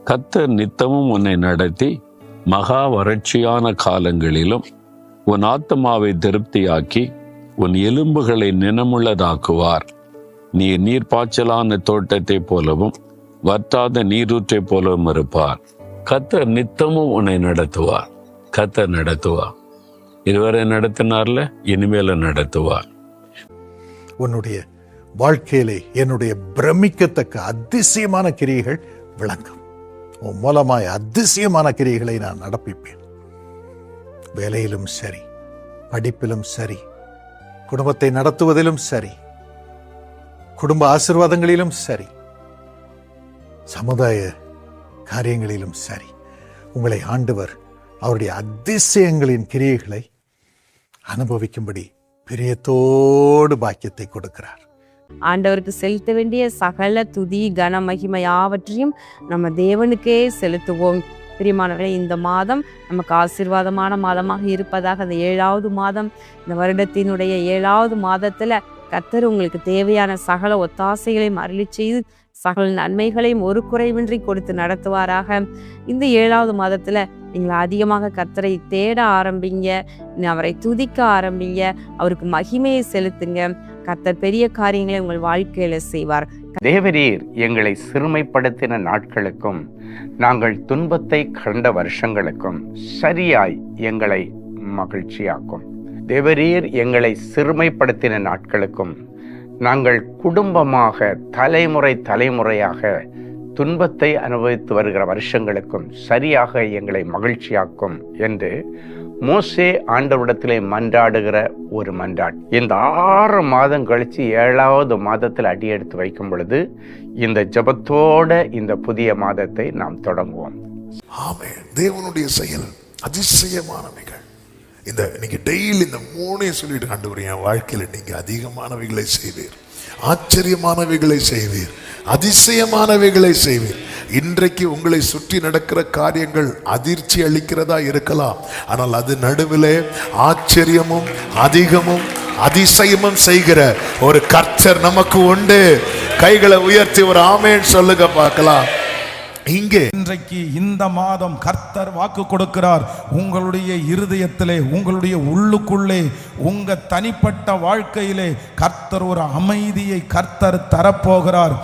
கர்த்தர் நித்தமும் உன்னை நடத்தி மகா வறட்சியான காலங்களிலும் உன் ஆத்துமாவை திருப்தியாக்கி உன் எலும்புகளை நினமுள்ளதாக்குவார். நீ நீர்ப்பாய்ச்சலான தோட்டத்தை போலவும் வற்றாத நீரூற்றை போலவும் இருப்பார். கர்த்தர் நித்தமும் உன்னை நடத்துவார். கர்த்தர் நடத்துவார். இதுவரை நடத்தினார்ல, இனிமேல நடத்துவார். உன்னுடைய வாழ்க்கையிலே என்னுடைய பிரமிக்கத்தக்க அதிசயமான கிரியைகள் விளங்கும். உன் மூலமாய் அதிசயமான கிரியைகளை நான் நடப்பிப்பேன். வேலையிலும் சரி, படிப்பிலும் சரி, குடும்பத்தை நடத்துவதிலும் சரி, குடும்ப ஆசீர்வாதங்களிலும் சரி, சமுதாய காரியங்களிலும் சரி, உங்களை ஆண்டவர் அவருடைய அதிசயங்களின் கிரியைகளை அனுபவிக்கும்படி பிரியத்தோடு பாக்கியத்தை கொடுக்கிறார். ஆண்டவருக்கு செலுத்த வேண்டிய சகல துதி கன மகிமை யாவற்றையும் நம்ம தேவனுக்கே செலுத்துவோம். பிரியமானவர்களே, இந்த மாதம் நமக்கு ஆசீர்வாதமான மாதமாக இருப்பதாக, அந்த 7வது மாதம், இந்த வருடத்தினுடைய 7வது மாதத்துல கர்த்தர் உங்களுக்கு தேவையான சகல ஒத்தாசைகளையும் அருளி செய்து சகல நன்மைகளையும் ஒரு குறைவின்றி கொடுத்து நடத்துவாராக. இந்த 7வது மாதத்துல நீங்கள் அதிகமாக கர்த்தரை தேட ஆரம்பிங்க, அவரை துதிக்க ஆரம்பிங்க, அவருக்கு மகிமையை செலுத்துங்க. கர்த்தர் பெரிய காரியங்களை உங்கள் வாழ்க்கையில செய்வார். தேவரீர் எங்களை சிறுமைப்படுத்தின நாட்களுக்கும் நாங்கள் துன்பத்தை கண்ட வருஷங்களுக்கும் சரியாய் எங்களை மகிழ்ச்சியாக்கும். தேவரீர் எங்களை சிறுமைப்படுத்தின நாட்களுக்கும் நாங்கள் குடும்பமாக தலைமுறையாக துன்பத்தை அனுபவித்து வருகிற வருஷங்களுக்கும் சரியாக எங்களை மகிழ்ச்சியாக்கும் என்று மோசே ஆண்டவரிடத்திலே மன்றாடுகிற ஒரு மன்றாட். இந்த 6 மாதம் கழிச்சு 7வது மாதத்தில் அடியெடுத்து வைக்கும் பொழுது இந்த ஜெபத்தோட இந்த புதிய மாதத்தை நாம் தொடங்குவோம். ஆமென். தேவனுடைய செயல் அதிசயமானவைகள். நீங்க டெய்லி இந்த 3 சொல்லிட்டு ஆண்டவரே, என் வாழ்க்கையில நீங்க அதிகமானவைகளை செய்வீர், ஆச்சரியமானவைகளை செய்வீர், அதிசயமானவைகளை செய்வீர். இன்றைக்கு உங்களை சுற்றி நடக்கிற காரியங்கள் அதிர்ச்சி அளிக்கிறதா இருக்கலாம், ஆனால் அது நடுவிலே ஆச்சரியமும் அதிகமும் அதிசயமும் செய்கிற ஒரு கர்த்தர் நமக்கு உண்டு. கைகளை உயர்த்தி ஒரு ஆமென் சொல்லுங்க பார்க்கலாம். இன்றைக்கு இந்த மாதம் கர்த்தர் வாக்கு கொடுக்கிறார். உங்களுடைய இருதயத்திலே, உங்களுடைய உள்ளுக்குள்ளே, உங்க தனிப்பட்ட வாழ்க்கையிலே கர்த்தர் ஒரு அமைதியை கர்த்தர் தரப்போகிறார்.